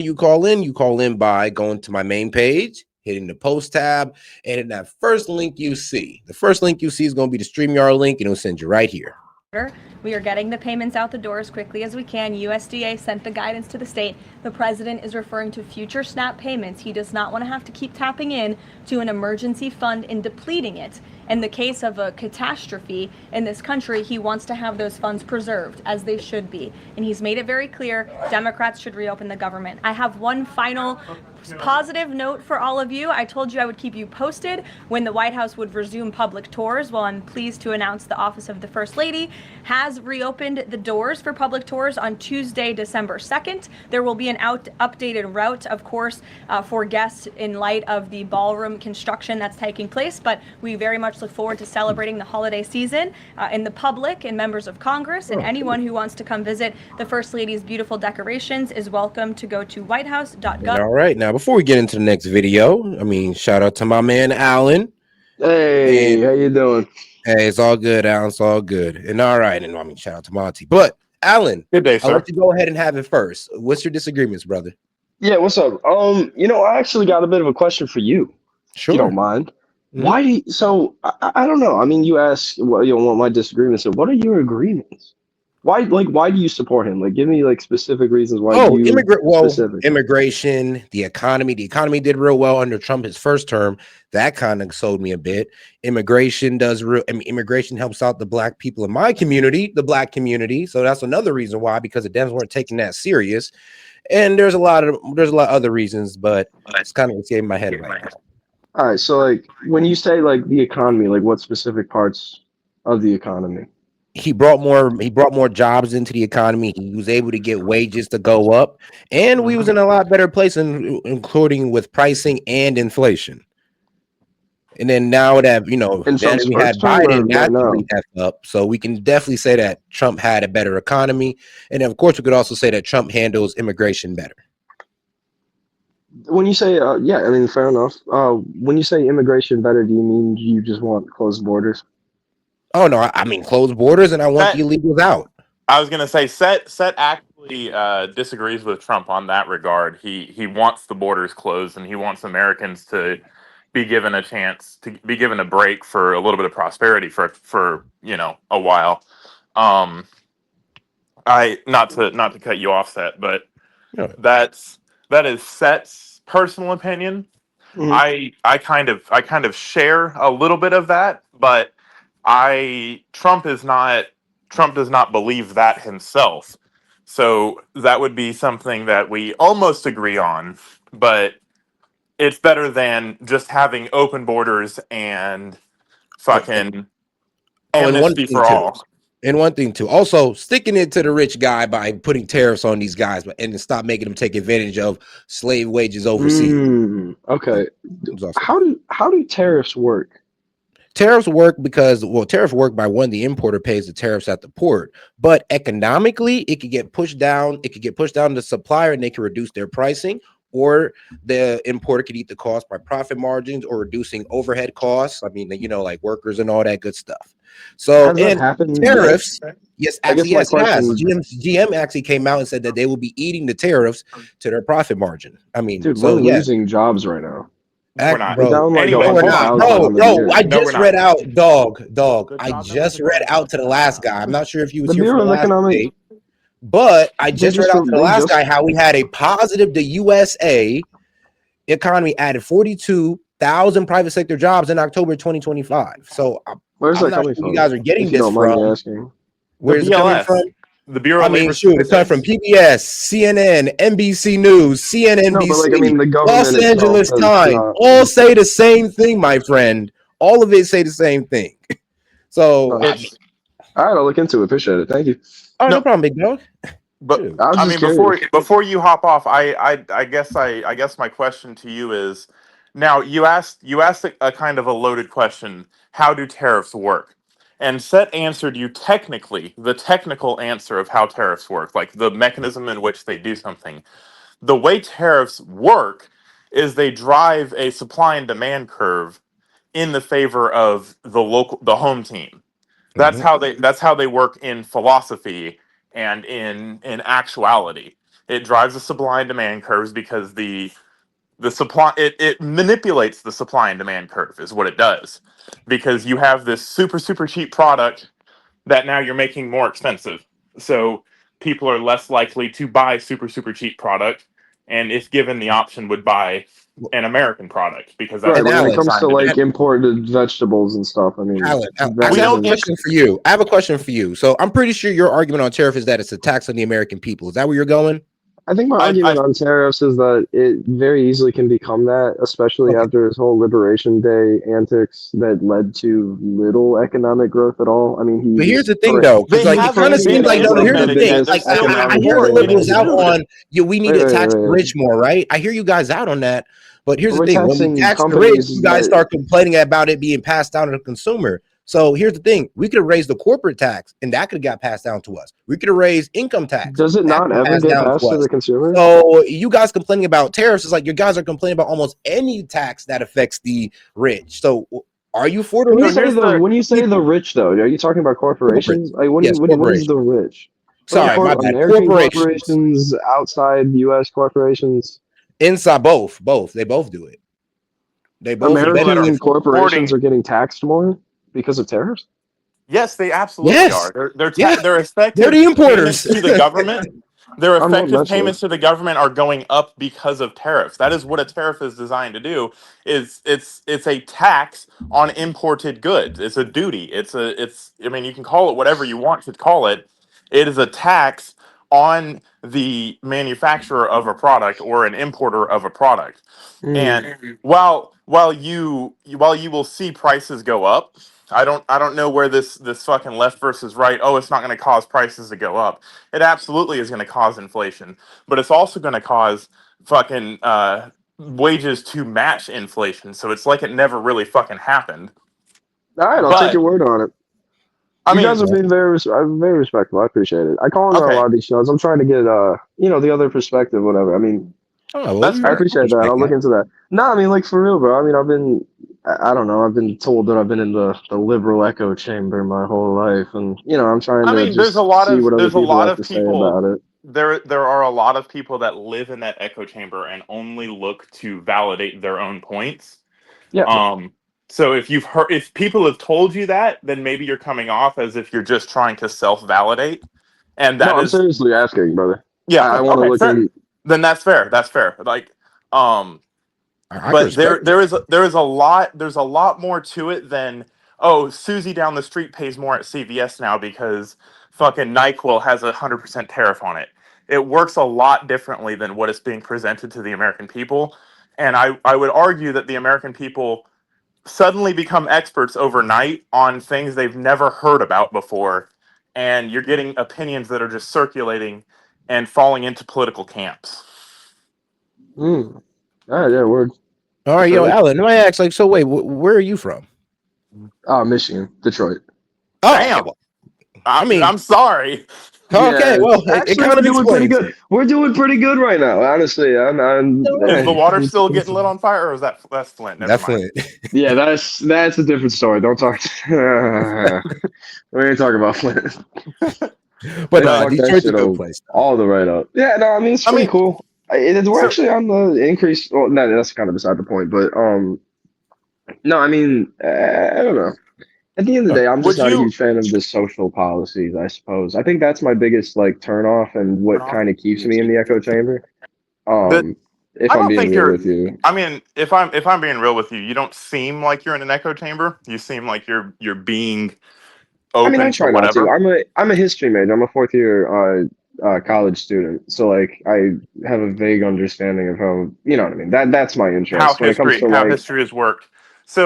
You call in by going to my main page, hitting the post tab, and in that first link you see, the first link you see is going to be the StreamYard link, and it'll send you right here. We are getting the payments out the door as quickly as we can. USDA sent the guidance to the state. The president is referring to future SNAP payments. He does not want to have to keep tapping in to an emergency fund and depleting it. In the case of a catastrophe in this country, he wants to have those funds preserved, as they should be. And he's made it very clear Democrats should reopen the government. I have one final positive note for all of you. I told you I would keep you posted when the White House would resume public tours. Well, I'm pleased to announce the Office of the First Lady has reopened the doors for public tours on Tuesday, December 2nd. There will be an updated route, of course, for guests in light of the ballroom construction that's taking place, but we very much look forward to celebrating the holiday season in the public and members of Congress, and anyone who wants to come visit the First Lady's beautiful decorations is welcome to go to whitehouse.gov. All right, now before we get into the next video, shout out to my man Alan. Hey, how you doing? Hey, it's all good, Alan. It's all good. And all right, and shout out to Monty. But Alan, good day, sir. I'll let you go ahead and have it first. What's your disagreements, brother? Yeah, what's up? I actually got a bit of a question for you. Sure. If you don't mind. Mm-hmm. Why do you, I don't know. I mean, you ask what my disagreements are. What are your agreements? Why do you support him? Give me specific reasons why immigration, the economy. The economy did real well under Trump his first term. That kind of sold me a bit. Immigration helps out the black people in my community, the black community. So that's another reason why, because the Dems weren't taking that serious. And there's a lot of other reasons, but it's kind of escaping my head right now. All right, so when you say the economy, what specific parts of the economy? He brought more jobs into the economy. He was able to get wages to go up, and we was in a lot better place, including with pricing and inflation. And then now that we had Biden, that's up, so we can definitely say that Trump had a better economy, and of course we could also say that Trump handles immigration better. When you say fair enough. When you say immigration better, do you mean you just want closed borders? Oh no, I mean closed borders, and I want the illegals out. I was gonna say Set actually disagrees with Trump on that regard. He wants the borders closed, and he wants Americans to be given a chance, to be given a break for a little bit of prosperity for a while. Not to cut you off, Set, but that is Set's personal opinion. Mm-hmm. I kind of share a little bit of that, but Trump does not believe that himself. So that would be something that we almost agree on, but it's better than just having open borders and fucking amnesty for all. And one thing too, also sticking it to the rich guy by putting tariffs on these guys, and to stop making them take advantage of slave wages overseas. Okay, how do tariffs work? Tariffs work because tariffs work by when the importer pays the tariffs at the port, but economically it could get pushed down. It could get pushed down to the supplier, and they can reduce their pricing, or the importer could eat the cost by profit margins or reducing overhead costs. I mean, like workers and all that good stuff. So tariffs, yes, it has. GM actually came out and said that they will be eating the tariffs to their profit margin. I mean, dude, we're losing jobs right now. We're not. Bro, we're not. Bro, I just read out, dog. I just read out to the last guy. I'm not sure if you was here for the last debate, but I just read out to the last guy how we had a positive. The USA economy added 42,000 private sector jobs in October 2025. So where's that coming from? You guys are getting this from. Where's it coming from? The Bureau of Labor Statistics. It's coming from PBS, CNN, NBC News, CNNBC, Los Angeles Times. All say the same thing, my friend. All of it say the same thing. So, all right, I'll look into it. Appreciate it. Thank you. Oh, no problem, big dog. But I mean, before you hop off, I guess my question to you is, now you asked a kind of a loaded question. How do tariffs work? And Set answered you the technical answer of how tariffs work, like the mechanism in which they do something. The way tariffs work is they drive a supply and demand curve in the favor of the home team. That's how they work in philosophy and in actuality. It drives the supply and demand curves because the supply it manipulates the supply and demand curve is what it does, because you have this super cheap product that now you're making more expensive. So people are less likely to buy super cheap product, and if given the option, would buy an American product because that's Right, And what but it's when it Alan, comes to designed to do. like imported vegetables and stuff, I mean, I that We have a don't isn't. get question for you. I have a question for you. So I'm pretty sure your argument on tariff is that it's a tax on the American people. Is that where you're going? I think my I argument on tariffs is that it very easily can become that, especially Okay. after his whole Liberation Day antics that led to little economic growth at all. I mean, But here's the thing, para- though, because they like it kind of haven't parading seems been like as no. like Here's the the implemented thing. yet. They're Like biggest still I moving economic hear the forward in liberals advantage. out food. on we need Wait, to wait, tax the wait, wait. rich more, right? I hear you guys out on that. But here's But the we're thing: when we taxing tax the rich, you companies guys that start complaining about it being passed down to the consumer. So here's the thing: we could have raised the corporate tax, and that could have got passed down to us. We could have raised income tax, does it that not could have ever passed get down to passed to us. the consumer? So you guys complaining about tariffs is like you guys are complaining about almost any tax that affects the rich. So are you for the When you So rich say here's the the when you say the people? rich though, are you talking about Corporate, corporations? Like yes, what is corporation. the rich? Like Sorry, my bad. American Corporations corporations, outside U.S. corporations. inside both. They both do it. They both people that are American benefit from it. corporations supporting. are getting taxed more because of tariffs. Yes, they absolutely Yes, are. yeah, Their they're the effective payments importers. to the government. Their On what effective metric? payments to the government are going up because of tariffs. That is what a tariff is designed to do. Is it's a tax on imported goods. It's a duty. It's. I mean, you can call it whatever you want to call it. It is a tax on the manufacturer of a product or an importer of a product. Mm. And while you will see prices go up, I don't know where this fucking left versus right. Oh, it's not going to cause prices to go up. It absolutely is going to cause inflation, but it's also going to cause fucking wages to match inflation. So it's like it never really fucking happened. All right, I'll take But your word on it. I You guys mean, are being very respectful. I appreciate it. I call into a okay, lot of these shows. I'm trying to get the other perspective, whatever. I mean, Oh well, that's I fair. appreciate that. I'll look into that. No, I mean, like for real, bro. I mean, I don't know. I've been told that I've been in the liberal echo chamber my whole life, and I'm trying I to mean, just see what other there's a people lot have of to say people about it. there are a lot of people that live in that echo chamber and only look to validate their own points. Yeah. Um, so if people have told you that, then maybe you're coming off as if you're just trying to self-validate, and No, that I'm is seriously asking, brother. yeah, I want to okay, look fair. in. Then that's fair. That's fair. Like, um, I can but respect it. there is a lot more to it than, oh, Susie down the street pays more at CVS now because fucking NyQuil has 100% tariff on it. It works a lot differently than what is being presented to the American people, and I would argue that the American people suddenly become experts overnight on things they've never heard about before, and you're getting opinions that are just circulating and falling into political camps. Mm. All right, yeah, word. All right, yo, Respect. Alan. Let me ask, like, so wait, where are you from? Michigan, Detroit. Oh, okay. Damn, Well, I mean, I'm sorry. okay. Yeah, Well, it actually, kind we're of doing pretty explains good. it. We're doing pretty good right now, honestly. Is the water It's, still it's, getting lit on fire, or is that's Flint? Never mind. Definitely. yeah, that's a different story. Don't talk. We ain't talking about Flint. But They no, fucked that Detroit's a shit good over place. all the way up. Yeah, no, I mean it's I pretty mean, cool. We're so actually on the increase. Well, no, that's kind of beside the point. But no, I mean I don't know. At the end of the day, I'm just would not a you? huge fan of the social policies. I suppose I think that's my biggest like turn off and what kind of keeps me in the echo chamber. The If I I'm don't being think real you're. with you. I mean, if I'm being real with you, you don't seem like you're in an echo chamber. You seem like you're being I mean, I open to try not to. whatever. I'm a history major. I'm a fourth year college student. So like I have a vague understanding of how what I mean. That's my interest. How history has worked.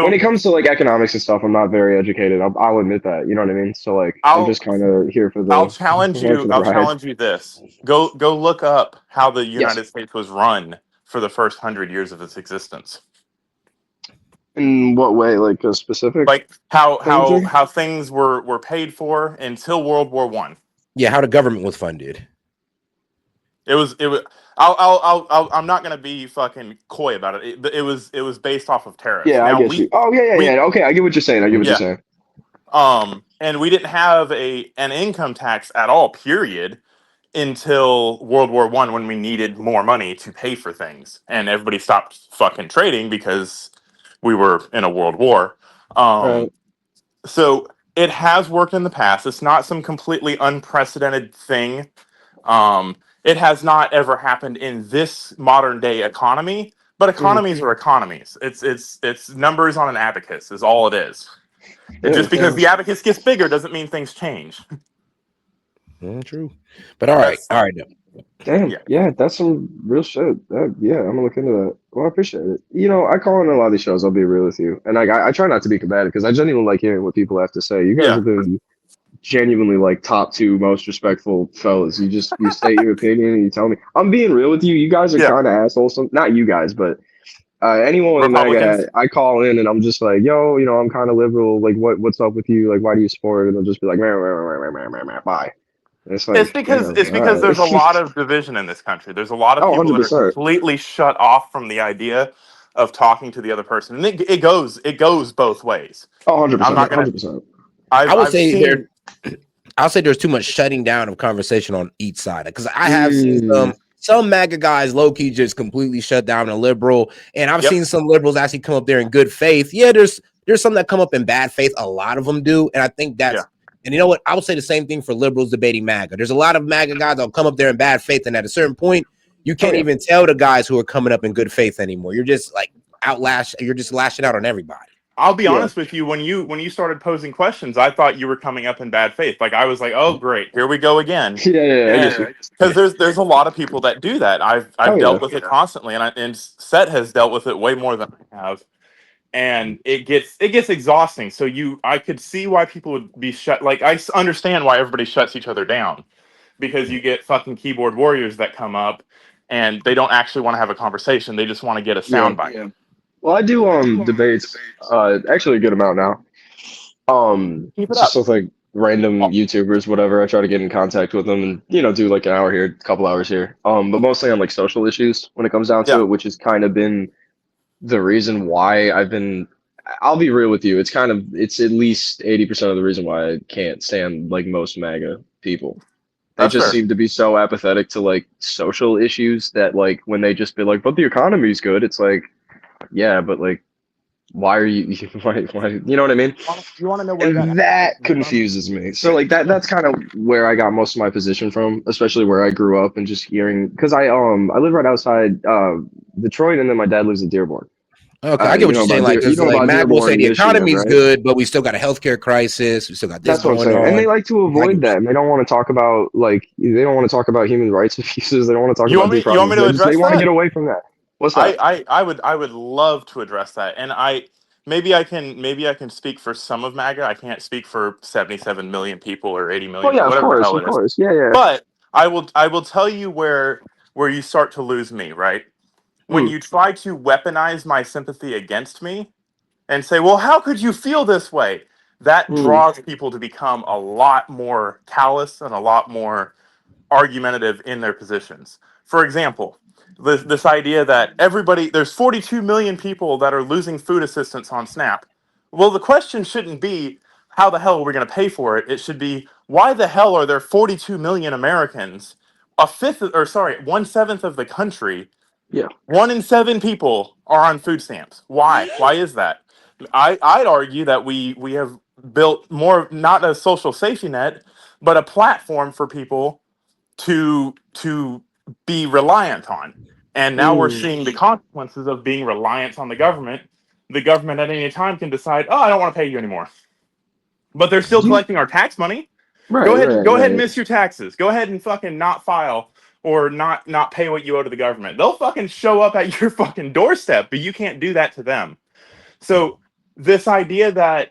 When it So comes to like economics and stuff, I'm not very educated. I'll admit that. You know what I mean? So like I'm I'll just kind of here for I'll the challenge along you. for the I'll ride. challenge you this. Go look up how the Yes. United States was run for the first 100 years of its existence. In what way? Like a specific Like country? how things were paid for until World War I. Yeah, how the government was funded. It was. I'm not gonna be fucking coy about it. It was based off of tariffs. Yeah, I Now get you. Oh we yeah. Okay, I get what you're saying. I get what you're yeah. saying. And we didn't have an income tax at all. Period. until World War I, when we needed more money to pay for things, and everybody stopped fucking trading because we were in a world war. Right. So it has worked in the past. It's not some completely unprecedented thing. It has not ever happened in this modern day economy, but Mm. economies are economies. It's numbers on an abacus is all it is. And Yeah. just because the abacus gets bigger doesn't mean things change. True. But all right, That's all right. Damn. yeah, Yeah, that's some real shit. Yeah, I'm gonna look into that. Well, I appreciate it. You know, I call in a lot of these shows. I'll be real with you, and I try not to be combative because I genuinely like hearing what people have to say. You guys yeah, have been genuinely like top two most respectful fellas. You state your opinion and you tell me. I'm being real with you. You guys are yeah. kind of assholes. Not you guys, but anyone with MAGA Republicans. hat, I call in and I'm just like, yo, you know, I'm kind of liberal. Like, what's up with you? Like, why do you support it? And they'll just be like, meh, meh, meh, meh, meh, meh, meh, bye. And it's like, damn, It's all because right. there's a lot of division in this country. There's a lot of Oh, people that are 100%. completely shut off from the idea of talking to the other person, and it goes both ways. Oh, I'm 100%. not gonna. 100%. I would I've say there. seen. I'll say there's too much shutting down of conversation on each side because I have seen Mm, some MAGA guys low key just completely shut down a liberal, and I've Yep. seen some liberals actually come up there in good faith. Yeah, there's some that come up in bad faith. A lot of them do, and I think Yeah. that's. And you know what? I would say the same thing for liberals debating MAGA. There's a lot of MAGA guys that'll come up there in bad faith, and at a certain point, you oh, can't yeah. even tell the guys who are coming up in good faith anymore. You're just like you're just lashing out on everybody. I'll be Yeah. honest with you. When you started posing questions, I thought you were coming up in bad faith. Like I was like, oh great, here we go again. Yeah, yeah, I get you. Because there's a lot of people that do that. Oh, I've yeah. dealt with it constantly, and Set has dealt with it way more than I have. And it gets exhausting. So I could see why people would be shut. Like understand why everybody shuts each other down because you get fucking keyboard warriors that come up and they don't actually want to have a conversation. They just want to get a Yeah. soundbite. Well, I do debates actually a good amount now. Keep it Just up. with like random YouTubers, whatever. I try to get in contact with them and do like an hour here, a couple hours here. But mostly on like social issues when it comes down to Yeah, it, which has kind of been the reason why I've been. I'll be real with you. It's at least 80% of the reason why I can't stand like most MAGA people. They that's just fair. seem to be so apathetic to like social issues that like when they just be like, but the economy's good, it's like, yeah, but like why are you why you know what I mean? You want to know where that And apathy that comes from? confuses me. So like that's kind of where I got most of my position from, especially where I grew up and just hearing because I live right outside Detroit and then my dad lives in Dearborn. Okay, I get what you're saying. Like, You because know like about Mac will say Dearborn, the Michigan, economy's right? good, but we still got a healthcare crisis. We still got this That's what I'm going saying. And they on. like to I get avoid what that. And they don't want to talk about like they don't want to talk about human rights abuses. They don't want to talk You about want due me? You want process. me to They address want to get that? away from that. What's that? I would love to address that, and maybe I can speak for some of MAGA. I can't speak for 77 million people or 80 Well, million or yeah, whatever the hell of it is. course. Yeah, yeah. But I will tell you where you start to lose me, right? When Mm, you try to weaponize my sympathy against me and say, "Well, how could you feel this way?" That mm, draws people to become a lot more callous and a lot more argumentative in their positions. For example, this idea that there's 42 million people that are losing food assistance on SNAP. Well, the question shouldn't be how the hell are we going to pay for it? It should be why the hell are there 42 million Americans, a fifth, or sorry, 1/7 of the country, yeah. 1 in 7 people are on food stamps. Why? Why is that? I'd argue that we have built more not a social safety net, but a platform for people to be reliant on. And now we're Mm. seeing the consequences of being reliant on the government. The government at any time can decide, oh, I don't want to pay you anymore. But they're still Do you, collecting our tax money. right, right, Go ahead and right. miss your taxes. Go ahead and fucking not file or not pay what you owe to the government. They'll fucking show up at your fucking doorstep, but you can't do that to them. So this idea that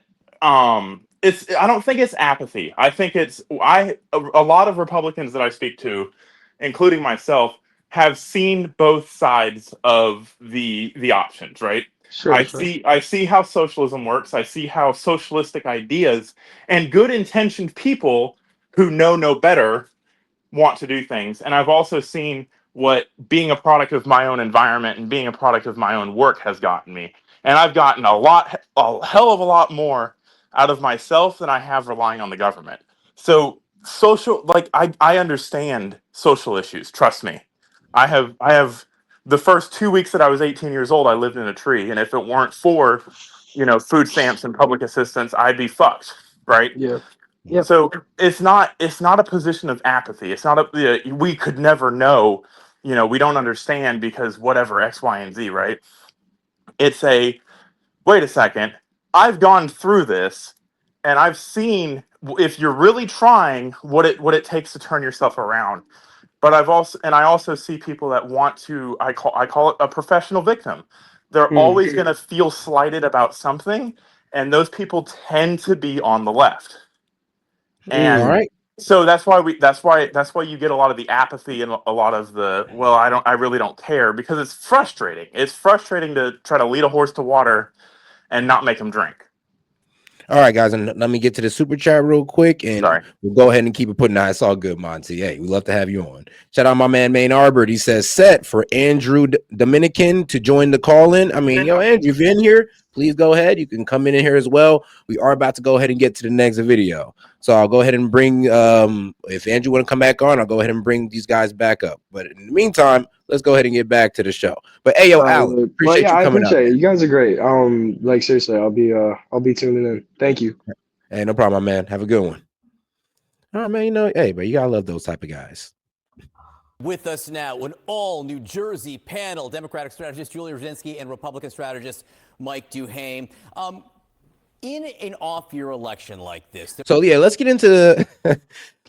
it's I don't think it's apathy. I think it's a lot of Republicans that I speak to, including myself, have seen both sides of the options, right? Sure, sure. I see how socialism works. I see how socialistic ideas and good intentioned people who know no better want to do things. And I've also seen what being a product of my own environment and being a product of my own work has gotten me. And I've gotten a hell of a lot more out of myself than I have relying on the government. So social, like I understand social issues. Trust me. I have the first 2 weeks that I was 18 years old, I lived in a tree, and if it weren't for, food stamps and public assistance, I'd be fucked, right? Yeah. Yep. So it's not a position of apathy. It's not we could never know, we don't understand because whatever X, Y, and Z, right? It's a wait a second. I've gone through this, and I've seen if you're really trying what it takes to turn yourself around. But I also see people that want to, I call it a professional victim. They're Hmm. always going to feel slighted about something, and those people tend to be on the left. All And right. so that's why you get a lot of the apathy and a lot of the, well, I really don't care, because it's frustrating. It's frustrating to try to lead a horse to water and not make him drink. All right, guys, and let me get to the super chat real quick, and Sorry. we'll go ahead and keep it putting out. It's all good, Monty. Hey, we love to have you on. Shout out my man, Maine Arbor. He says, set for Andrew Dominican to join the call-in. I mean, yo, Andrew, if you're in here, please go ahead. You can come in here as well. We are about to go ahead and get to the next video. So I'll go ahead and bring, if Andrew want to come back on, I'll go ahead and bring these guys back up. But in the meantime, let's go ahead and get back to the show. But hey, yo, Alan, But appreciate yeah, you I coming out. appreciate it. You guys are great. Like seriously, I'll be tuning in. Thank you. Hey, no problem, man. Have a good one. All right, man. Hey, but you gotta love those type of guys. With us now, an all New Jersey panel: Democratic strategist Julie Rudzinski and Republican strategist Mike Duhame. In an off-year election like this, so yeah, let's get into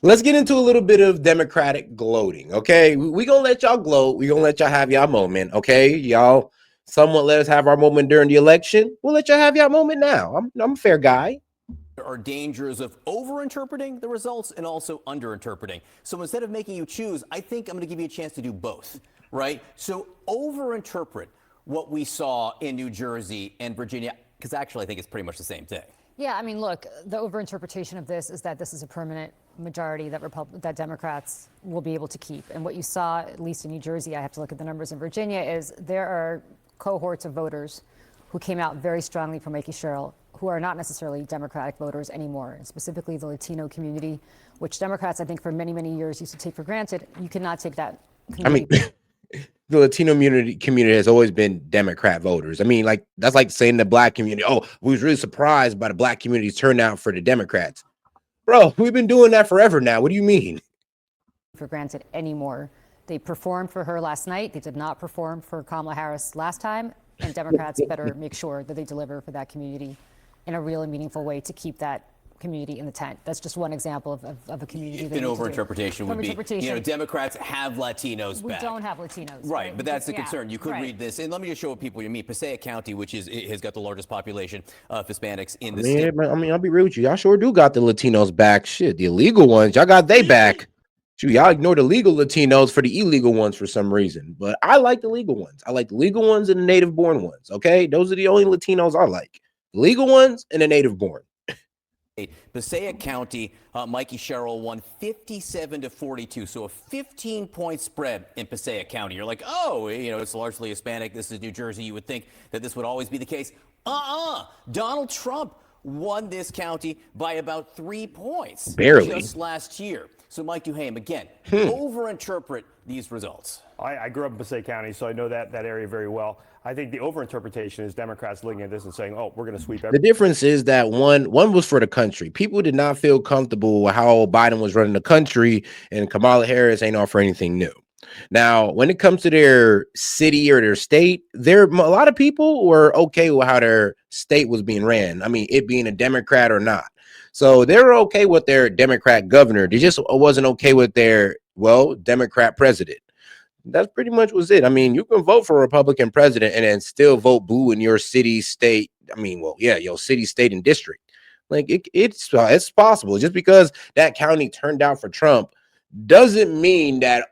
let's get into a little bit of Democratic gloating. Okay, we gonna let y'all gloat. We gonna let y'all have y'all moment. Okay, y'all somewhat let us have our moment during the election. We'll let y'all have y'all moment now. I'm a fair guy. There are dangers of overinterpreting the results and also underinterpreting. So instead of making you choose, I think I'm going to give you a chance to do both, right? So overinterpret what we saw in New Jersey and Virginia, because actually I think it's pretty much the same thing. Yeah, I mean, look, the overinterpretation of this is that this is a permanent majority that Democrats will be able to keep. And what you saw, at least in New Jersey, I have to look at the numbers in Virginia, is there are cohorts of voters who came out very strongly for Mikey Sherrill, who are not necessarily Democratic voters anymore, and specifically the Latino community, which Democrats, I think, for many, many years used to take for granted. You cannot take that community. I mean, the Latino community has always been Democrat voters. I mean, like that's like saying the black community, oh, we was really surprised by the black community's turnout for the Democrats. Bro, we've been doing that forever now. What do you mean? For granted anymore. They performed for her last night. They did not perform for Kamala Harris last time. And Democrats better make sure that they deliver for that community in a real and meaningful way to keep that community in the tent. That's just one example of a community. An overinterpretation would be, Democrats have Latinos back. We don't have Latinos. Right, but that's the concern. You could read this, and let me just show people you meet. Passaic County, which has got the largest population of Hispanics in the state. I mean, I'll be real with you. Y'all sure do got the Latinos back. Shit, the illegal ones, y'all got they back. Shoot, y'all ignore the legal Latinos for the illegal ones for some reason. But I like the legal ones. I like the legal ones and the native born ones. Okay, those are the only Latinos I like. The legal ones and the native born. Passaic County, Mikey Sherrill won 57-42, so a 15-point spread in Passaic County. You're like, oh, it's largely Hispanic. This is New Jersey. You would think that this would always be the case. Donald Trump won this county by about 3 points. Barely. Just last year. So Mike Duhame, again, overinterpret these results. I grew up in Passaic County, so I know that area very well. I think the overinterpretation is Democrats looking at this and saying, oh, we're going to sweep everything. The difference is that one was for the country. People did not feel comfortable with how Biden was running the country, and Kamala Harris ain't offer anything new. Now, when it comes to their city or their state, a lot of people were okay with how their state was being ran. I mean, it being a Democrat or not. So they were okay with their Democrat governor. They just wasn't okay with their, Democrat president. That's pretty much was it. I mean, you can vote for a Republican president and then still vote blue in your city, state. I mean, your city, state, and district. Like it's possible. Just because that county turned out for Trump doesn't mean that,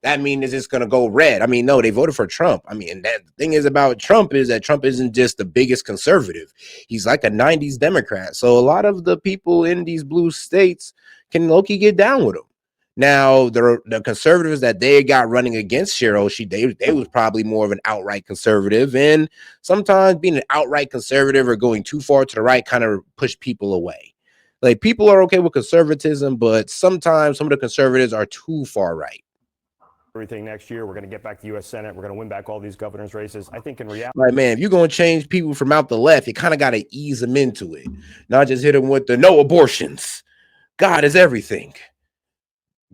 that means it's going to go red. I mean, no, they voted for Trump. I mean, that the thing is about Trump is that Trump isn't just the biggest conservative. He's like a 90s Democrat. So a lot of the people in these blue states can low-key get down with him. Now, the conservatives that they got running against Cheryl, they was probably more of an outright conservative. And sometimes being an outright conservative or going too far to the right kind of push people away. Like, people are okay with conservatism, but sometimes some of the conservatives are too far right. Everything next year, we're going to get back the U.S. Senate. We're going to win back all these governor's races. I think in reality, like, man, if you're going to change people from out the left, you kind of got to ease them into it, not just hit them with the no abortions. God is everything.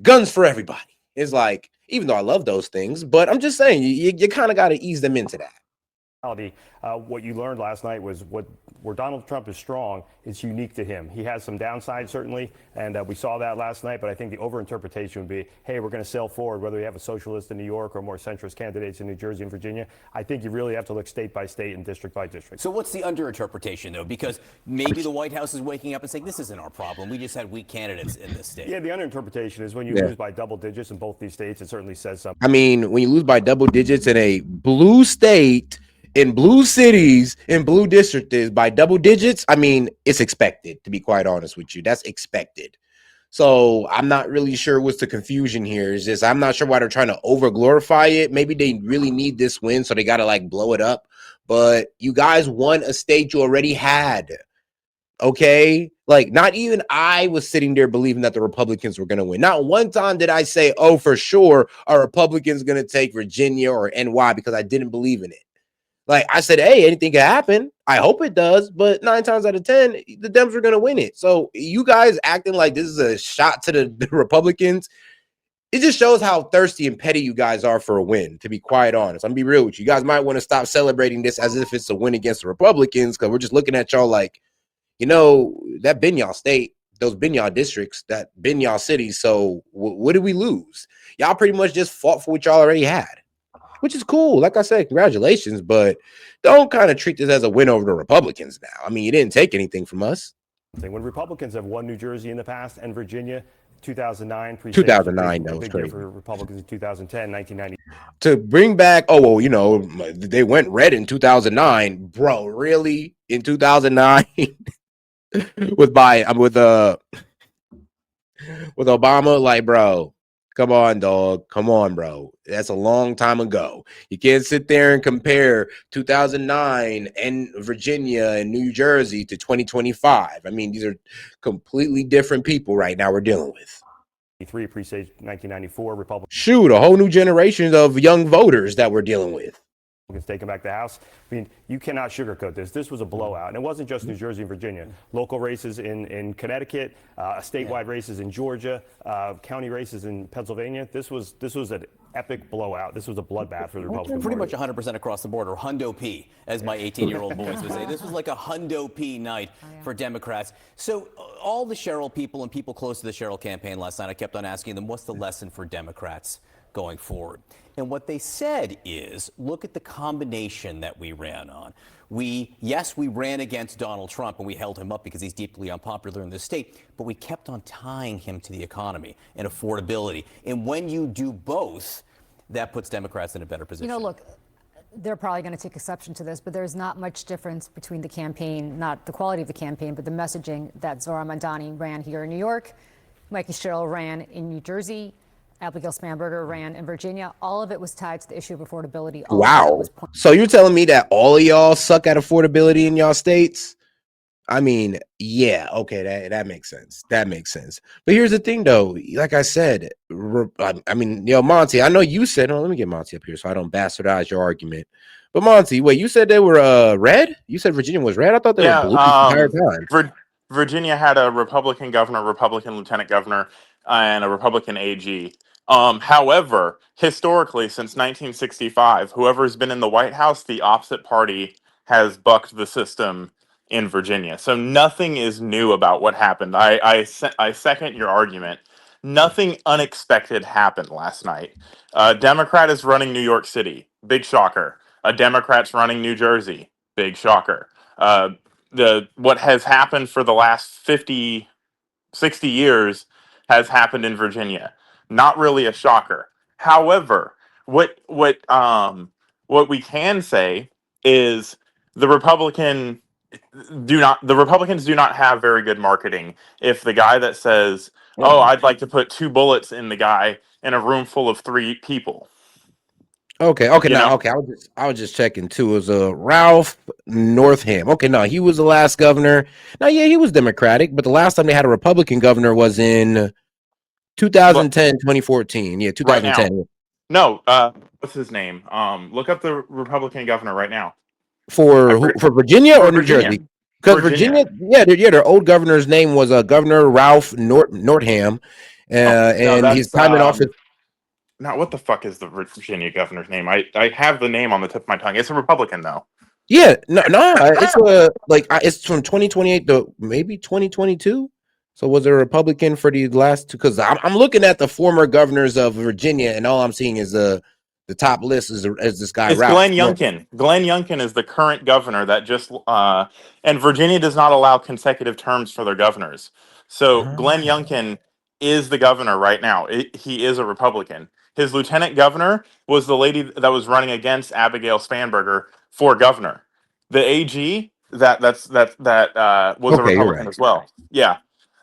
Guns for everybody. It's like, even though I love those things, but I'm just saying, you kind of got to ease them into that. What you learned last night was where Donald Trump is strong is unique to him. He has some downside, certainly, and we saw that last night, but I think the overinterpretation would be, hey, we're going to sail forward, whether we have a socialist in New York or more centrist candidates in New Jersey and Virginia. I think you really have to look state by state and district by district. So what's the underinterpretation, though? Because maybe the White House is waking up and saying, this isn't our problem. We just had weak candidates in this state. Yeah, the underinterpretation is when you lose by double digits in both these states, it certainly says something. I mean, when you lose by double digits in a blue state, in blue cities, in blue districts by double digits, I mean, it's expected, to be quite honest with you. That's expected. So I'm not really sure what's the confusion here. Is just I'm not sure why they're trying to over glorify it. Maybe they really need this win, so they got to like blow it up. But you guys won a state you already had. Okay, like not even I was sitting there believing that the Republicans were going to win. Not one time did I say, oh, for sure, are Republicans going to take Virginia or NY, because I didn't believe in it. Like I said, hey, anything can happen. I hope it does, but 9 times out of 10, the Dems are going to win it. So you guys acting like this is a shot to the Republicans, it just shows how thirsty and petty you guys are for a win, to be quite honest. I'm gonna be real with you. You guys might want to stop celebrating this as if it's a win against the Republicans, because we're just looking at y'all like, you know, that been y'all state, those been y'all districts, that been y'all cities. So what did we lose? Y'all pretty much just fought for what y'all already had, which is cool. Like I said, congratulations, but don't kind of treat this as a win over the Republicans now. I mean, you didn't take anything from us. When Republicans have won New Jersey in the past and Virginia, 2009, 2009, that was big crazy. year for Republicans in 2010, 1990. To bring back, oh, well, you know, they went red in 2009. Bro, really? In 2009? with Obama? Like, bro, come on, dog. Come on, bro. That's a long time ago. You can't sit there and compare 2009 and Virginia and New Jersey to 2025. I mean, these are completely different people right now we're dealing with. Pre-stage 1994, Republicans. Shoot, a whole new generation of young voters that we're dealing with. Taking back the House. I mean, you cannot sugarcoat this. This was a blowout. And it wasn't just New Jersey and Virginia. Local races in Connecticut, statewide races in Georgia, county races in Pennsylvania. This was an epic blowout. This was a bloodbath for the Republican Pretty Party. much 100% across the board, or hundo P, as my 18-year-old boys would say. This was like a hundo P night for Democrats. So all the Cheryl people and people close to the Cheryl campaign last night, I kept on asking them, what's the lesson for Democrats going forward? And what they said is, look at the combination that we ran on. Yes, we ran against Donald Trump and we held him up because he's deeply unpopular in this state, but we kept on tying him to the economy and affordability. And when you do both, that puts Democrats in a better position. You know, look, they're probably going to take exception to this, but there's not much difference between the campaign, not the quality of the campaign, but the messaging that Zora Mandani ran here in New York, Mikey Sherrill ran in New Jersey, Abigail Spanberger ran in Virginia. All of it was tied to the issue of affordability. Wow. So you're telling me that all of y'all suck at affordability in y'all states? I mean, yeah, okay, that makes sense. That makes sense. But here's the thing, though. Like I said, I mean, Monty, I know you said, let me get Monty up here so I don't bastardize your argument. But Monty, wait, you said they were red? You said Virginia was red? I thought they were blue the entire time. Virginia had a Republican governor, Republican lieutenant governor, and a Republican AG. However, historically, since 1965, whoever's been in the White House, the opposite party has bucked the system in Virginia. So nothing is new about what happened. I second your argument. Nothing unexpected happened last night. A Democrat is running New York City. Big shocker. A Democrat's running New Jersey. Big shocker. What has happened for the last 50, 60 years has happened in Virginia. Not really a shocker. However, what we can say is the Republicans do not have very good marketing. If the guy that says, "Oh, I'd like to put 2 bullets in the guy," in a room full of 3 people. Okay, You know, no, okay. I was just checking too. It was Ralph Northam. Okay, no, he was the last governor. Now, yeah, he was Democratic, but the last time they had a Republican governor was in but 2010, 2014. Yeah, right now, 2010. no, what's his name? Look up the Republican governor right now. I For who? forget, For Virginia for or New Virginia, Jersey? Because Virginia. Virginia, their old governor's name was Governor Ralph Northam, Oh no, and his that's time in office. now what the fuck is the Virginia governor's name? I have the name on the tip of my tongue. It's a Republican though. Yeah, no, it's it's from 2028 to maybe 2022. So was a Republican for the last two? Because I'm looking at the former governors of Virginia, and all I'm seeing is the top list is this guy It's Ralph. Glenn Youngkin. Glenn Youngkin is the current governor that just and Virginia does not allow consecutive terms for their governors. So Glenn Youngkin is the governor right now. He is a Republican. His lieutenant governor was the lady that was running against Abigail Spanberger for governor. The AG that was a Okay, you're Republican right. as well. Yeah,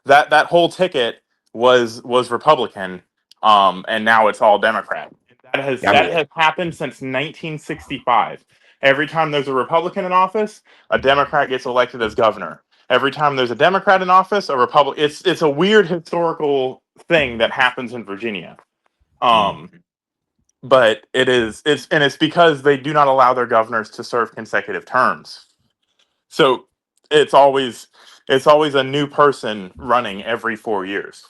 that whole ticket was Republican, and now it's all Democrat. I That mean, has happened since 1965. Every time there's a Republican in office, a Democrat gets elected as governor. Every time there's a Democrat in office, a Republican. It's a weird historical thing that happens in Virginia. Um, but it's because they do not allow their governors to serve consecutive terms. So it's always it's always a new person running every 4 years.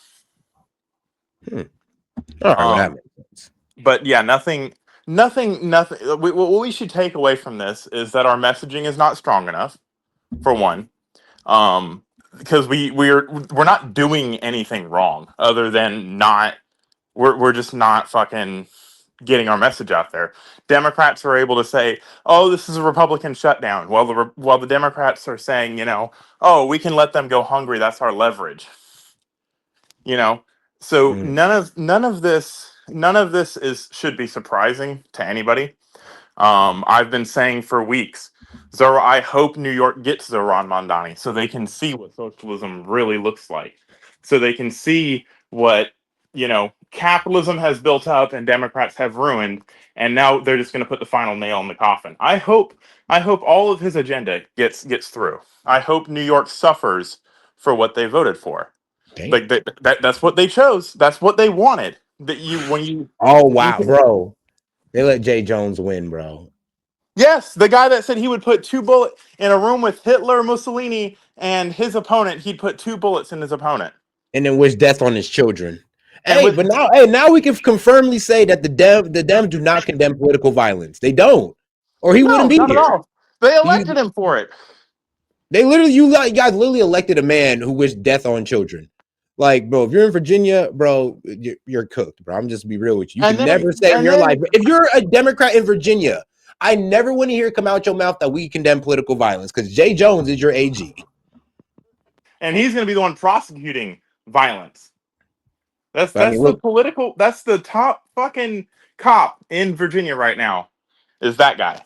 all right, well that Um, makes sense. but yeah, nothing. What we should take away from this is that our messaging is not strong enough, for one, because we're not doing anything wrong other than not we're just not fucking getting our message out there. Democrats are able to say, "Oh, this is a Republican shutdown," while the Democrats are saying, "Oh, we can let them go hungry. That's our leverage." You know, so Mm. none of this is should be surprising to anybody. I've been saying for weeks, I hope New York gets Zoran Mondani so they can see what socialism really looks like, so they can see what capitalism has built up and Democrats have ruined, and now they're just going to put the final nail in the coffin. I hope all of his agenda gets through. I hope New York suffers for what they voted for. Damn. Like that's what they chose. That's what they wanted. That Oh you wow, can. bro. They let Jay Jones win, bro. Yes, the guy that said he would put two bullets in a room with Hitler, Mussolini, and his opponent. He'd put two bullets in his opponent. And then wish death on his children. And Hey, but now we can confirmly say that the Dems do not condemn political violence. They don't, or he wouldn't no, be not at here. all. They You, elected him for it. they literally, guys literally elected a man who wished death on children. Like, bro, if you're in Virginia, bro, you're cooked, bro. I'm just be real with you. You And can then never say in and your life, then if you're a Democrat in Virginia, I never want to hear come out your mouth that we condemn political violence because Jay Jones is your AG. and he's going to be the one prosecuting violence. But I mean, look, That's the top fucking cop in Virginia right now. Is that guy?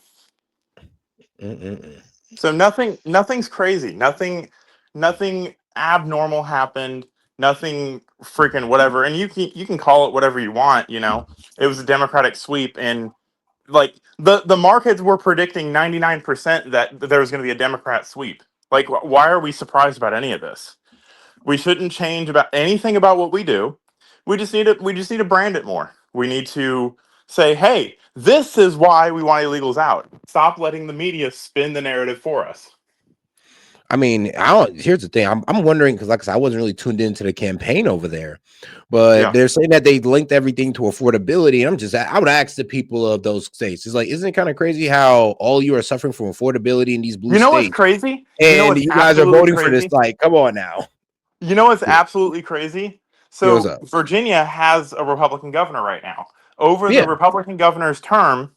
mm-mm-mm. So nothing's crazy. Nothing abnormal happened. Nothing freaking whatever. And you can call it whatever you want, It was a Democratic sweep, and like the markets were predicting 99% that there was going to be a Democrat sweep. Like why are we surprised about any of this? We shouldn't change about anything about what we do. We just need to brand it more. We need to say, "Hey, this is why we want illegals out." Stop letting the media spin the narrative for us. I mean, I don't. Here's the thing. I'm wondering because, like I said, I wasn't really tuned into the campaign over there, but Yeah. they're saying that they linked everything to affordability. And I would ask the people of those states. It's like, isn't it kind of crazy how all you are suffering from affordability in these blue You know what's states, crazy? You know and what's you guys are absolutely voting for this? crazy? Like, come on now. You know what's Yeah, absolutely crazy? yeah, what's So up? Virginia has a Republican governor right now. Over the Yeah. Republican governor's term,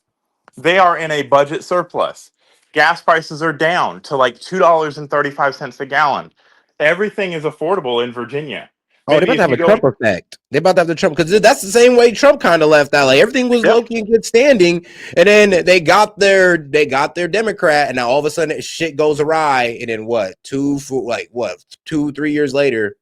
they are in a budget surplus. Gas prices are down to like $2.35 a gallon. Everything is affordable in Virginia. Oh, they're Maybe about to if have you a go, Trump effect. They're about to have the Trump because that's the same way Trump kind of left out. Like everything was low yep, key in good standing, and then they got their Democrat, and now all of a sudden shit goes awry. And then what? 2-3 years later,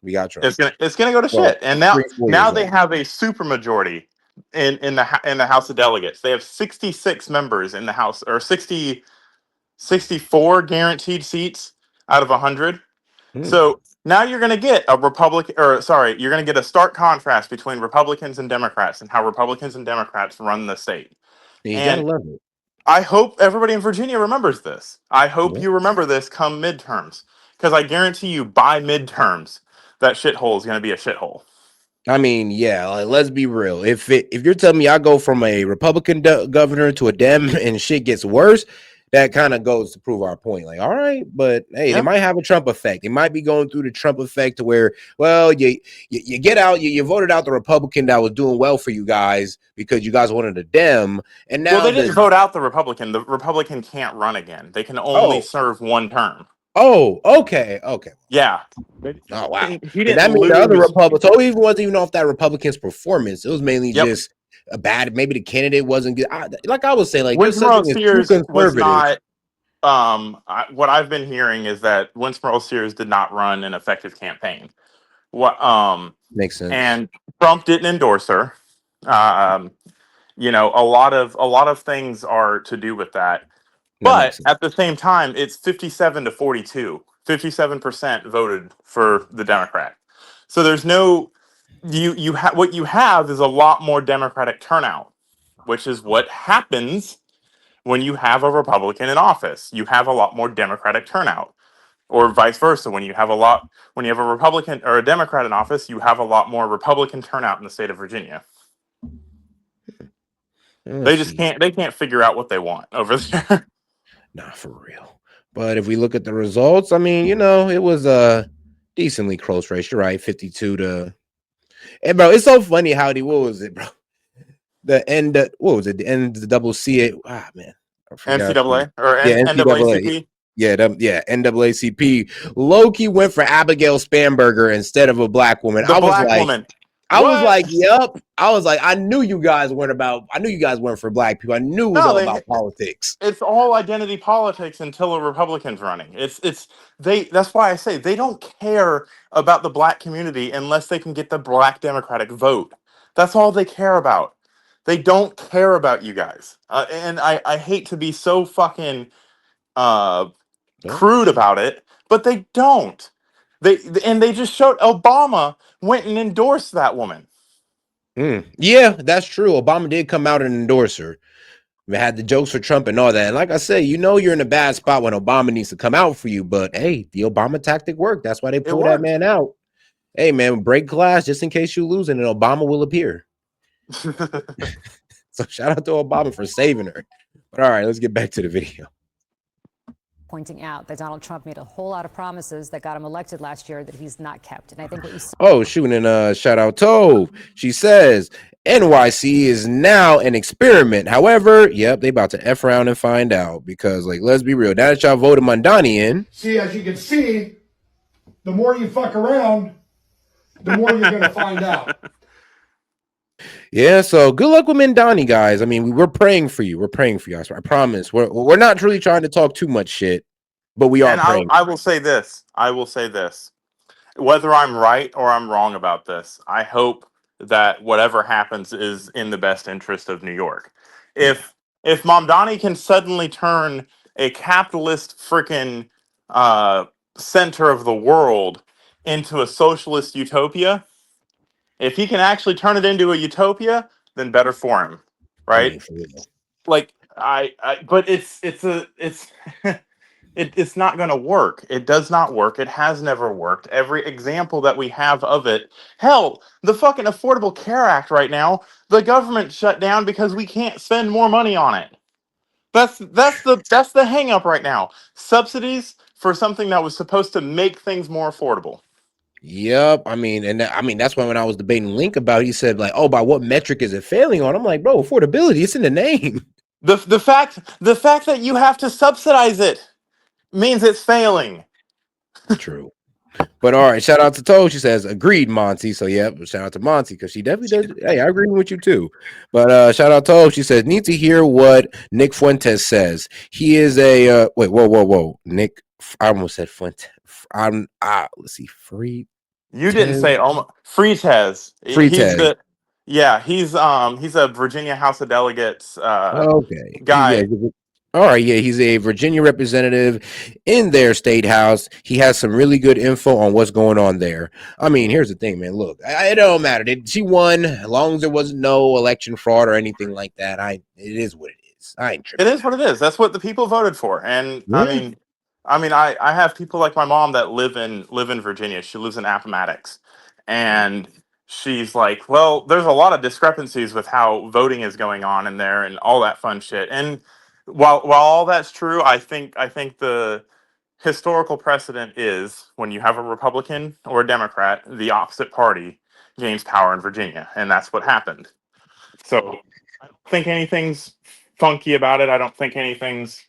we got Trump. it's gonna go to Well, shit. And three, 4 now years they later. have a super majority. in the House of Delegates. They have 66 members in the House, or 64 guaranteed seats out of 100. So now you're going to get a you're going to get a stark contrast between Republicans and Democrats and how Republicans and Democrats run the state. You gotta And love it. I hope everybody in Virginia remembers this. I hope Yeah. you remember this come midterms, because I guarantee you by midterms that shithole is going to be a shithole. I mean, yeah, like, let's be real. If you're telling me I go from a Republican governor to a Dem and shit gets worse, that kind of goes to prove our point. Like, all right, but hey, they might have a Trump effect. They might be going through the Trump effect to where, well, you get out, you voted out the Republican that was doing well for you guys because you guys wanted a Dem, and now Well, they didn't vote out the Republican. The Republican can't run again. They can only serve one term. Oh, okay. Yeah. Oh wow. He Then didn't that means the other lose. Republicans. So it wasn't even off that Republican's performance. It was mainly Yep. just a bad. Maybe the candidate wasn't good. Like I was saying, like there's Winsboro something that's too Sears was conservative. not. What I've been hearing is that Winsboro Sears did not run an effective campaign. What Makes sense. And Trump didn't endorse her. You know, a lot of things are to do with that. But at the same time, it's 57 to 42. 57% voted for the Democrat. So there's no what you have is a lot more Democratic turnout, which is what happens when you have a Republican in office. You have a lot more Democratic turnout. Or vice versa. When you have a Republican or a Democrat in office, you have a lot more Republican turnout in the state of Virginia. They can't figure out what they want over there. Nah, for real. But if we look at the results, I mean, you know, it was a decently close race. You're right, 52 to. And bro, it's so funny how what was it, bro? The end. What was it? The end. The double C. Man, NCAA or NCAA. NAACP. Yeah, NAACP. Loki went for Abigail Spanberger instead of a black woman. The black woman. I was like, yep. I was like, I knew you guys weren't for black people. I knew it was all about politics. It's all identity politics until a Republican's running. That's why I say they don't care about the black community unless they can get the black Democratic vote. That's all they care about. They don't care about you guys. And I hate to be so fucking crude about it, but they don't. They just showed Obama went and endorsed that woman. Yeah, that's true. Obama did come out and endorse her. We had the jokes for Trump and all that. And like I said, you know you're in a bad spot when Obama needs to come out for you. But hey, the Obama tactic worked. That's why they pulled that man out. Hey, man, break glass just in case you lose, and then Obama will appear. So shout out to Obama for saving her. But all right, let's get back to the video. Pointing out that Donald Trump made a whole lot of promises that got him elected last year that he's not kept. And I think what you saw. Oh, shooting and shout out Tove. She says NYC is now an experiment. However, yep, they about to F around and find out because, like, let's be real. Now that y'all voted Mondani in. See, as you can see, the more you fuck around, the more you're going to find out. Yeah, so good luck with Mondani, guys. I mean, we're praying for you. We're praying for you. I promise. We're not really trying to talk too much shit, but we are praying. I will say this. Whether I'm right or I'm wrong about this, I hope that whatever happens is in the best interest of New York. If Mamdani can suddenly turn a capitalist freaking center of the world into a socialist utopia, if he can actually turn it into a utopia, then better for him, right? Like but it's it's not going to work. It does not work. It has never worked. Every example that we have of it, hell, the fucking Affordable Care Act right now, the government shut down because we can't spend more money on it. That's the hang up right now. Subsidies for something that was supposed to make things more affordable. Yep. I mean, that's why when I was debating Link about it, he said, like, oh, by what metric is it failing on? I'm like, bro, affordability, it's in the name. The fact that you have to subsidize it means it's failing. True. But all right, shout out to Toe. She says, agreed, Monty. So yeah, shout out to Monty because she definitely does. Hey, I agree with you too. But shout out to Toe. She says, need to hear what Nick Fuentes says. He is a whoa. Nick, I almost said Fuentes. Let's see, free. You didn't say Frites. Yeah, he's a Virginia House of Delegates Okay. Yeah. guy. All right. Yeah, he's a Virginia representative in their state house. He has some really good info on what's going on there. I mean, here's the thing, man. Look, it don't matter. She won as long as there was no election fraud or anything like that. It is what it is. I ain't It tripping. is what it is. That's what the people voted for. And Yeah. I have people like my mom that live in Virginia. She lives in Appomattox, and she's like, well, there's a lot of discrepancies with how voting is going on in there and all that fun shit. And while all that's true, I think the historical precedent is when you have a Republican or a Democrat, the opposite party gains power in Virginia, and that's what happened. So I don't think anything's funky about it. I don't think anything's,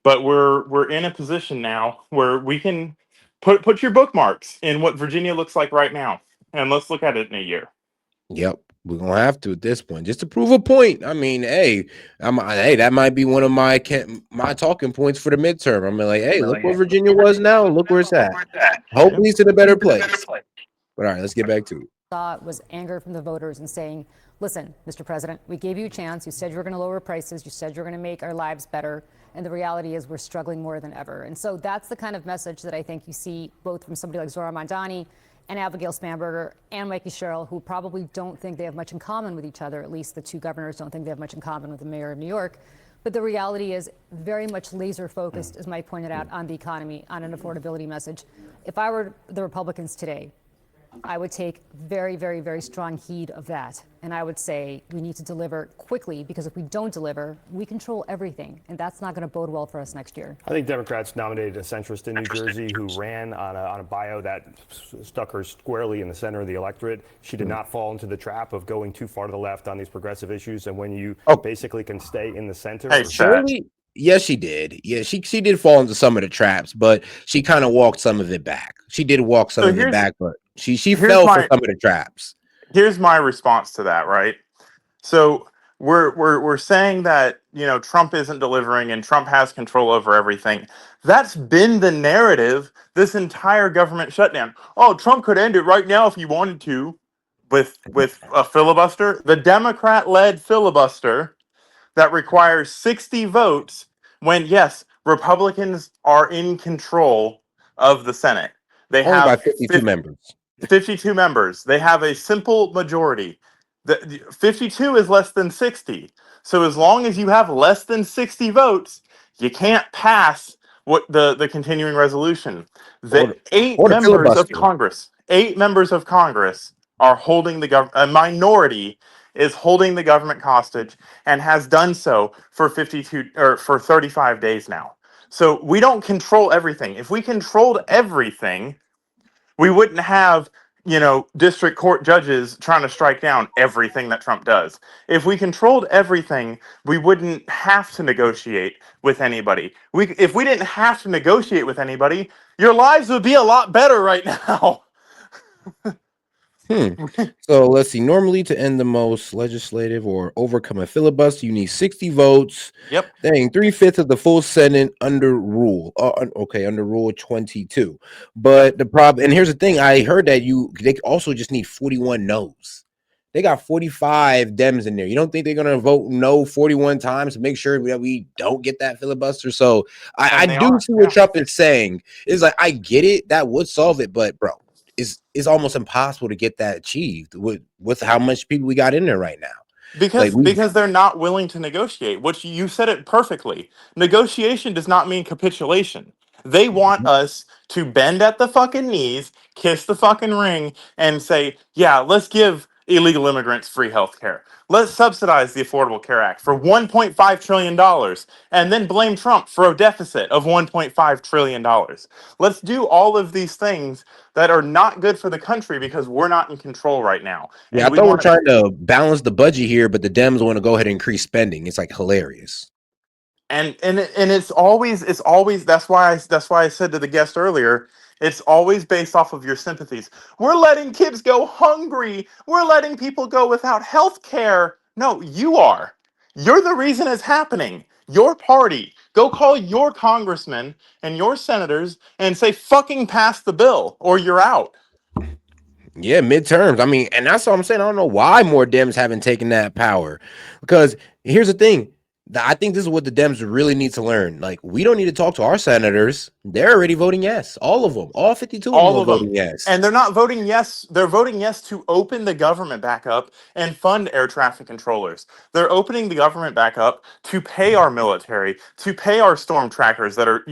but we're in a position now where we can put your bookmarks in what Virginia looks like right now, and let's look at it in a year. Yep. We're gonna have to at this point just to prove a point. I mean, hey, that might be one of my talking points for the midterm. I'm like, hey, look where Virginia was now, and look where it's at. Hopefully, it's in a better place. But all right, let's get back to it. Saw was anger from the voters and saying, listen, Mr. President, we gave you a chance. You said you were going to lower prices. You said you're going to make our lives better. And the reality is we're struggling more than ever. And so that's the kind of message that I think you see both from somebody like Zora Mandani and Abigail Spanberger and Mikey Sherrill, who probably don't think they have much in common with each other. At least the two governors don't think they have much in common with the mayor of New York. But the reality is very much laser focused, as Mike pointed out, on the economy, on an affordability message. If I were the Republicans today, I would take very, very, very strong heed of that. And I would say we need to deliver quickly, because if we don't deliver, we control everything. And that's not going to bode well for us next year. I think Democrats nominated a centrist in New Jersey who ran on a bio that stuck her squarely in the center of the electorate. She did not fall into the trap of going too far to the left on these progressive issues. And when you basically can stay in the center. Hey, Shirley, yes, she did. Yeah, she did fall into some of the traps, but she kind of walked some of it back. She did walk some of it back, but she fell for some of the traps. Here's my response to that, right? So we're saying that Trump isn't delivering and Trump has control over everything. That's been the narrative this entire government shutdown. Oh, Trump could end it right now if he wanted to, with a filibuster, the Democrat-led filibuster that requires 60 votes. When yes, Republicans are in control of the Senate. They Only by have 52 members. 52 members. They have a simple majority. The 52 is less than 60. So as long as you have less than 60 votes, you can't pass what the continuing resolution. The Or the filibuster. 8 members of Congress are holding the government. A minority is holding the government hostage and has done so for 52 or for 35 days now. So we don't control everything. If we controlled everything, we wouldn't have district court judges trying to strike down everything that Trump does. If we controlled everything, we wouldn't have to negotiate with anybody. If we didn't have to negotiate with anybody, your lives would be a lot better right now. So let's see. Normally, to end the most legislative or overcome a filibuster, you need 60 votes. Yep. Dang, 3/5 of the full Senate under rule. Under Rule 22. But the problem, and here's the thing: I heard that they also just need 41 no's. They got 45 Dems in there. You don't think they're gonna vote no 41 times to make sure that we don't get that filibuster? So I do see what Trump is saying. It's like, I get it, that would solve it, but bro, it's almost impossible to get that achieved with how much people we got in there right now. Because they're not willing to negotiate, which you said it perfectly. Negotiation does not mean capitulation. They want us to bend at the fucking knees, kiss the fucking ring, and say, yeah, let's give illegal immigrants free health care. Let's subsidize the Affordable Care Act for $1.5 trillion and then blame Trump for a deficit of $1.5 trillion. Let's do all of these things that are not good for the country because we're not in control right now. Yeah, I thought we're trying to balance the budget here, but the Dems want to go ahead and increase spending. It's like hilarious. And it's always that's why I said to the guest earlier, it's always based off of your sympathies. We're letting kids go hungry. We're letting people go without health care. No, you are. You're the reason it's happening. Your party. Go call your congressmen and your senators and say fucking pass the bill or you're out. Yeah, midterms. I mean, and that's what I'm saying. I don't know why more Dems haven't taken that power. Because here's the thing. I think this is what the Dems really need to learn. Like, we don't need to talk to our senators. They're already voting yes. All of them. All 52 of them All are of them. voting yes. And they're not voting yes. They're voting yes to open the government back up and fund air traffic controllers. They're opening the government back up to pay our military, to pay our storm trackers that are,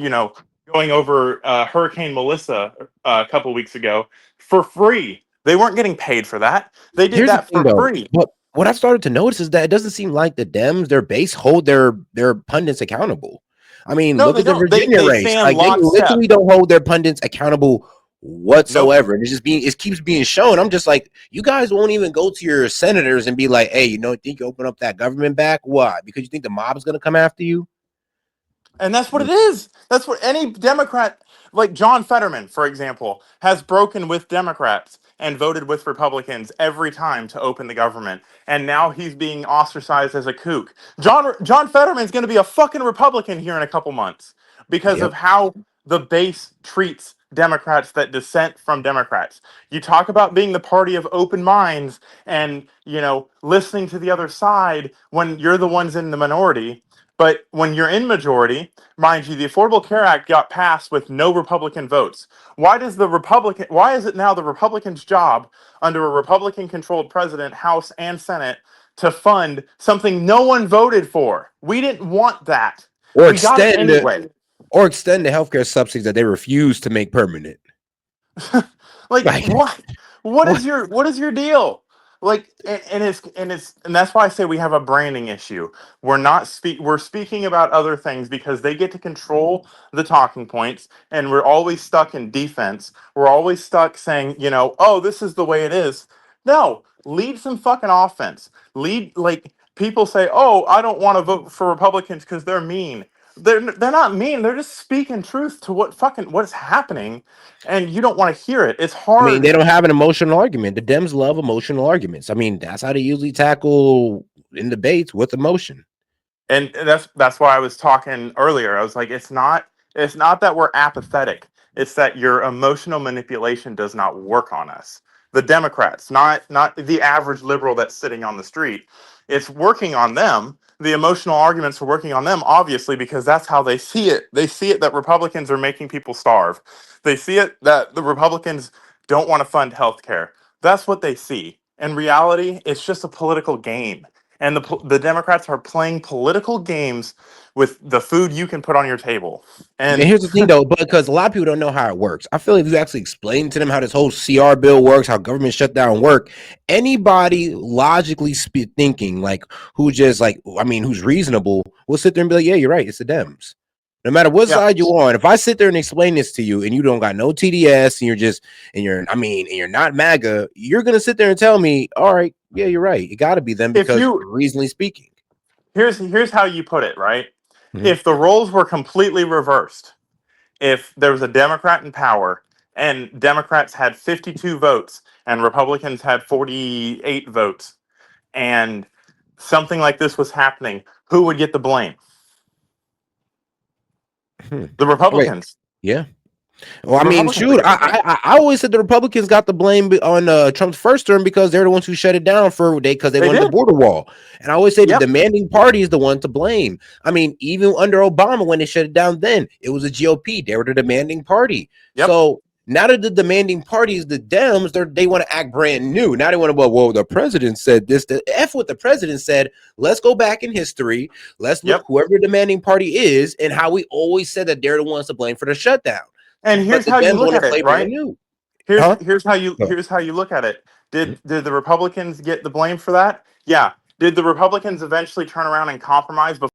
going over Hurricane Melissa a couple weeks ago for free. They weren't getting paid for that. They did Here's the that thing, for though. free. But what I've started to notice is that it doesn't seem like the Dems, their base, hold their pundits accountable. I mean, No, look they at the don't. Virginia They race. stand Like, they lockstep. literally don't hold their pundits accountable Nope. whatsoever. And it keeps being shown. I'm just like, you guys won't even go to your senators and be like, hey, think you open up that government back? Why? Because you think the mob's gonna come after you? And that's what it is. That's what any Democrat, like John Fetterman, for example, has broken with Democrats and voted with Republicans every time to open the government. And now he's being ostracized as a kook. John Fetterman's going to be a fucking Republican here in a couple months because Yep. of how the base treats Democrats that dissent from Democrats. You talk about being the party of open minds and, listening to the other side when you're the ones in the minority. But when you're in majority, mind you, the Affordable Care Act got passed with no Republican votes. Why is it now the Republicans' job under a Republican controlled president, House and Senate to fund something no one voted for? We didn't want that. Or We got it extend the anyway. healthcare subsidies that they refuse to make permanent. Like Like, what? What what? is your deal? Like and that's why I say we have a branding issue. We're speaking about other things because they get to control the talking points, and we're always stuck in defense. We're always stuck saying, oh, this is the way it is. No, lead some fucking offense. Lead, like, people say, oh, I don't want to vote for Republicans because they're mean. They're not mean. They're just speaking truth to what's happening, and you don't want to hear it. It's I mean, they hard. don't have an emotional argument. The Dems love emotional arguments. I mean, that's how they usually tackle in debates with emotion. And that's why I was talking earlier. I was like, it's not that we're apathetic. It's that your emotional manipulation does not work on us. The Democrats, not the average liberal that's sitting on the street. It's working on them. The emotional arguments are working on them, obviously, because that's how they see it. They see it that Republicans are making people starve. They see it that the Republicans don't want to fund health care. That's what they see. In reality, it's just a political game, and the Democrats are playing political games with the food you can put on your table. And And here's the thing, though, because a lot of people don't know how it works. I feel like if you actually explain to them how this whole CR bill works, how government shutdown work, anybody logically thinking, like, who's reasonable, will sit there and be like, yeah, you're right. It's the Dems. No matter what yeah, side you're on, if I sit there and explain this to you and you don't got no TDS and you're not MAGA, you're gonna sit there and tell me, all right, yeah, you're right. It got to be them if because you reasonably speaking. here's how you put it, right? Mhm. If the roles were completely reversed, if there was a Democrat in power and Democrats had 52 votes and Republicans had 48 votes, and something like this was happening, who would get the blame? Hmm. The Wait, Republicans. yeah. Well, The I mean, Republicans would shoot, get the blame. I always said the Republicans got the blame on Trump's first term because they're the ones who shut it down because they They wanted the did. border wall. And I always say the Yep. demanding party is the one to blame. I mean, even under Obama, when they shut it down, then it was a GOP. They were the demanding party. Yep. So now that the demanding party is the Dems, they want to act brand new. Now they want to, well, the president said this. The F what the president said. Let's go back in history. Let's look Yep. whoever the demanding party is and how we always said that they're the ones to blame for the shutdown. And But here's the how you Dems look want at to it, play right? brand new. Here's Huh? here's how you No. here's how you look at it. Did the Republicans get the blame for that? Yeah. Did the Republicans eventually turn around and compromise before?